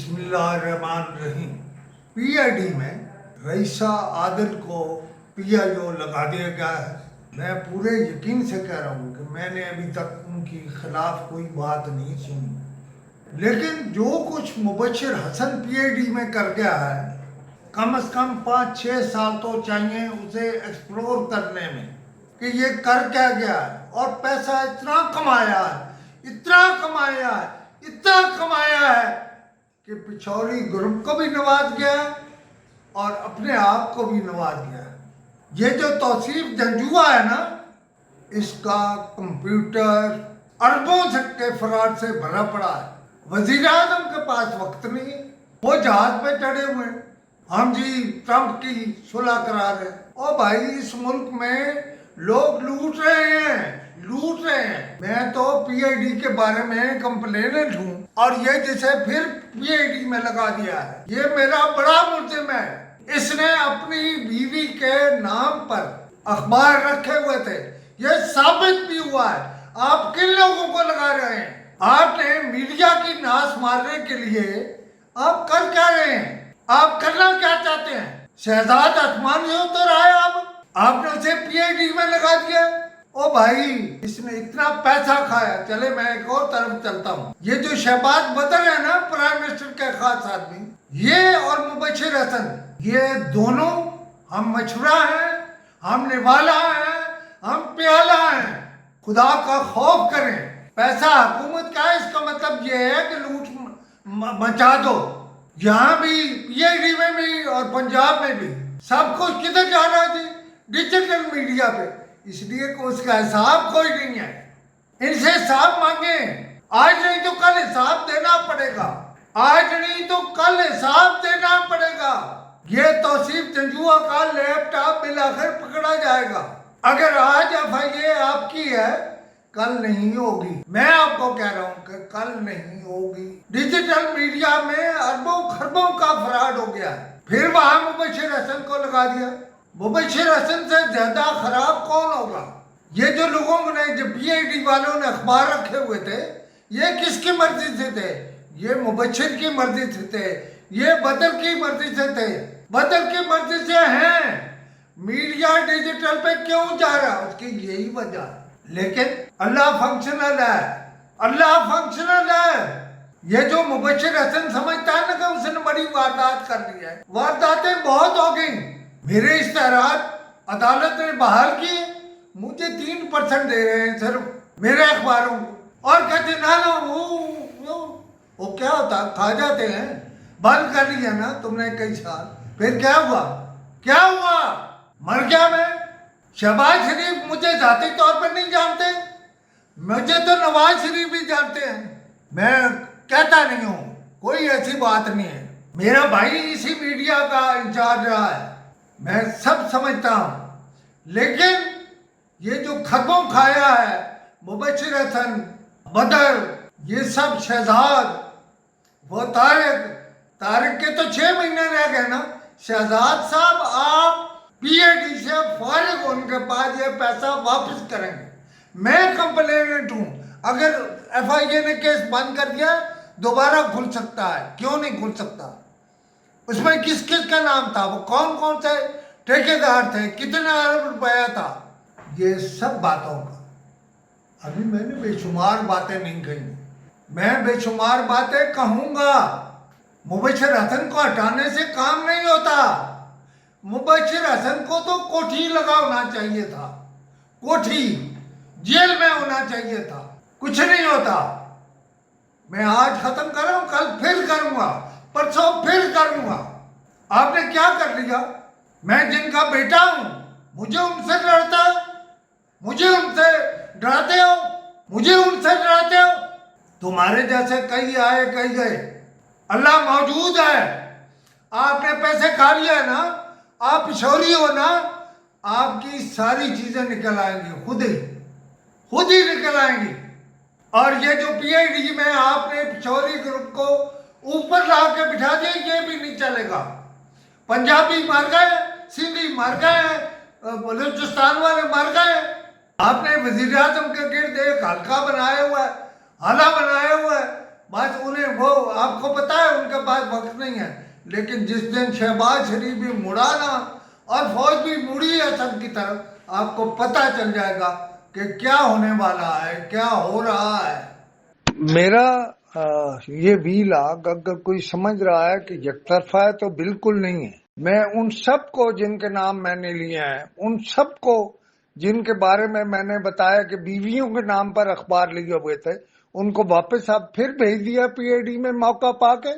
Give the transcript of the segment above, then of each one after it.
बिस्मिल्लाहिर्रहमानिर्रहीम। पीआईडी में रईसा आदिल को पीआईओ लगा दिया गया है। मैं पूरे यकीन से कह रहा हूँ कि मैंने अभी तक उनकी खिलाफ कोई बात नहीं सुनी, लेकिन जो कुछ मुबश्शिर हसन पीआईडी में कर गया है, कम से कम 5-6 साल तो चाहिए उसे एक्सप्लोर करने में कि ये कर क्या गया है। और पैसा इतना कमाया है, इतना कमाया है, इतना कमाया है कि पिछौरी ग्रुप को भी नवाज गया और अपने आप को भी नवाज गया। ये जो तौसीफ जंजुआ है ना, इसका कंप्यूटर अरबों के फ्रॉड से भरा पड़ा है। वजीर आजम के पास वक्त नहीं है, वो जहाज पे चढ़े हुए हैं, हम जी ट्रंप की सुलह करा रहे हैं। ओ भाई, इस मुल्क में लोग लूट रहे हैं। मैं तो पीआईडी के बारे में कंप्लेनेंट हूँ और ये जिसे फिर पीआईडी में लगा दिया है, ये मेरा बड़ा मुल्जिम है। इसने अपनी बीवी के नाम पर अखबार रखे हुए थे, ये साबित भी हुआ है। आप किन लोगों को लगा रहे हैं? आपने मीडिया की नाश मारने के लिए आप कर क्या रहे हैं? आप करना क्या चाहते हैं? शहजाद अथमान से तो रहा है, आपने उसे पीआईडी में लगा दिया। ओ भाई, इसने इतना पैसा खाया। चले, मैं एक और तरफ चलता हूँ। ये जो शहबाज बदर है ना, प्राइम मिनिस्टर के खास आदमी, ये और मुबश्शिर हसन, ये दोनों हम मछुरा हैं, हम निवाला हैं, हम प्याला हैं। खुदा का खौफ करें। पैसा हुकूमत का है, इसका मतलब ये है कि लूट मचा दो। यहाँ भी पीआईडी में भी और पंजाब में भी सब कुछ किधर जा रहा है? डिजिटल मीडिया पे। इसलिए को उसका हिसाब कोई नहीं है। इनसे हिसाब मांगे, आज नहीं तो कल हिसाब देना पड़ेगा। आज नहीं तो कल हिसाब देना पड़ेगा। ये तौसीफ जंजुआ का लैपटॉप बिलाखिर पकड़ा जाएगा। अगर आज एफआईए आपकी है, कल नहीं होगी। मैं आपको कह रहा हूँ कि कल नहीं होगी। डिजिटल मीडिया में अरबों खरबों का फ्रॉड हो गया है। फिर वहां मुबश्शिर हसन को लगा दिया। मुबश्शिर हसन से ज्यादा खराब कौन होगा? ये जो लोगों ने, जो पीआईडी वालों ने अखबार रखे हुए थे, ये किसकी मर्जी से थे? ये मुबश्शिर की मर्जी से थे, ये बदर की मर्जी से थे। बदर की मर्जी से हैं। मीडिया डिजिटल पे क्यों जा रहा है? उसकी यही वजह है। लेकिन अल्लाह फंक्शनल है, अल्लाह फंक्शनल है। ये जो मुबश्शिर हसन समझता है ना कि उसने बड़ी वारदात कर ली है, वारदातें बहुत हो गई। मेरे इश्तेहार अदालत ने बहाल किए, मुझे 3% दे रहे हैं सिर्फ मेरे अखबारों को, और कहते ना वो क्या होता, खा जाते हैं। बंद कर लिया ना तुमने कई साल, फिर क्या हुआ? क्या हुआ? मर गया मैं। शहबाज शरीफ मुझे जाती तौर पर नहीं जानते, मुझे तो नवाज शरीफ भी जानते हैं। मैं कहता नहीं हूँ, कोई ऐसी बात नहीं है। मेरा भाई इसी मीडिया का इंचार्ज रहा है, मैं सब समझता हूँ। लेकिन ये जो खरबों खाया है मुबश्शिर हसन, बदर, ये सब शहजाद, वो तारिक के तो 6 महीने रह गए ना। शहजाद साहब, आप पीआईडी से फारिग होने के बाद ये पैसा वापस करेंगे। मैं कंप्लेनेंट हूँ। अगर एफआईए ने केस बंद कर दिया, दोबारा खुल सकता है। क्यों नहीं खुल सकता? उसमें किस किस का नाम था, वो कौन कौन से ठेकेदार थे, कितना अरब रुपया था, ये सब बातों का अभी मैंने बेशुमार बातें नहीं कही। मैं बेशुमार बातें कहूँगा। मुबश्शिर हसन को हटाने से काम नहीं होता। मुबश्शिर हसन को तो कोठी लगा होना चाहिए था, कोठी, जेल में होना चाहिए था। कुछ नहीं होता। मैं आज खत्म कर रहा हूँ, कल फिर करूँगा, परसों फिर करूँगा। आपने क्या कर लिया? मैं जिनका बेटा हूँ, मुझे उनसे डरता है, मुझे उनसे डराते हो, मुझे उनसे डराते हो। तुम्हारे जैसे कई आए कई गए। अल्लाह मौजूद है। आपने पैसे खा लिया ना, आप पिछोरी हो ना, आपकी सारी चीजें निकल आएंगी, खुद ही निकल आएंगी। और ये जो पीआईडी में आपने पिछोरी ग्रुप को ऊपर ला के बिठा दिया, ये भी नहीं चलेगा। पंजाबी मर गए, सिंधी मर गए, बलूचिस्तान वाले मर गए। आपने वजीर आजम के गिर्द एक हल्का बनाया हुआ है, हाला बनाया हुआ है। بس انہیں وہ آپ کو پتا ہے ان کے پاس وقت نہیں ہے، لیکن جس دن شہباز شریف بھی مڑا نا اور فوج بھی مڑی اسد کی طرف، آپ کو پتہ چل جائے گا کہ کیا ہونے والا ہے، کیا ہو رہا ہے۔ میرا یہ ویلاگ اگر کوئی سمجھ رہا ہے کہ یک طرفہ ہے تو بالکل نہیں ہے۔ میں ان سب کو جن کے نام میں نے لیے ہیں، ان سب کو جن کے بارے میں نے بتایا کہ بیویوں کے نام پر اخبار لیے ہوئے تھے، ان کو واپس اب پھر بھیج دیا پی اے ڈی میں موقع پا کے۔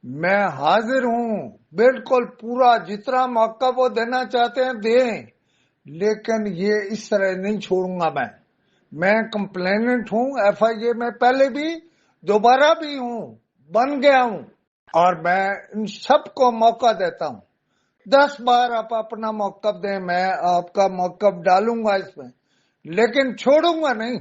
میں حاضر ہوں بالکل پورا، جتنا موقع وہ دینا چاہتے ہیں دیں، لیکن یہ اس طرح نہیں چھوڑوں گا۔ میں کمپلیننٹ ہوں ایف آئی اے میں، پہلے بھی دوبارہ بھی ہوں، بن گیا ہوں، اور میں ان سب کو موقع دیتا ہوں۔ 10 بار آپ اپنا موقف دیں، میں آپ کا موقف ڈالوں گا اس میں، لیکن چھوڑوں گا نہیں۔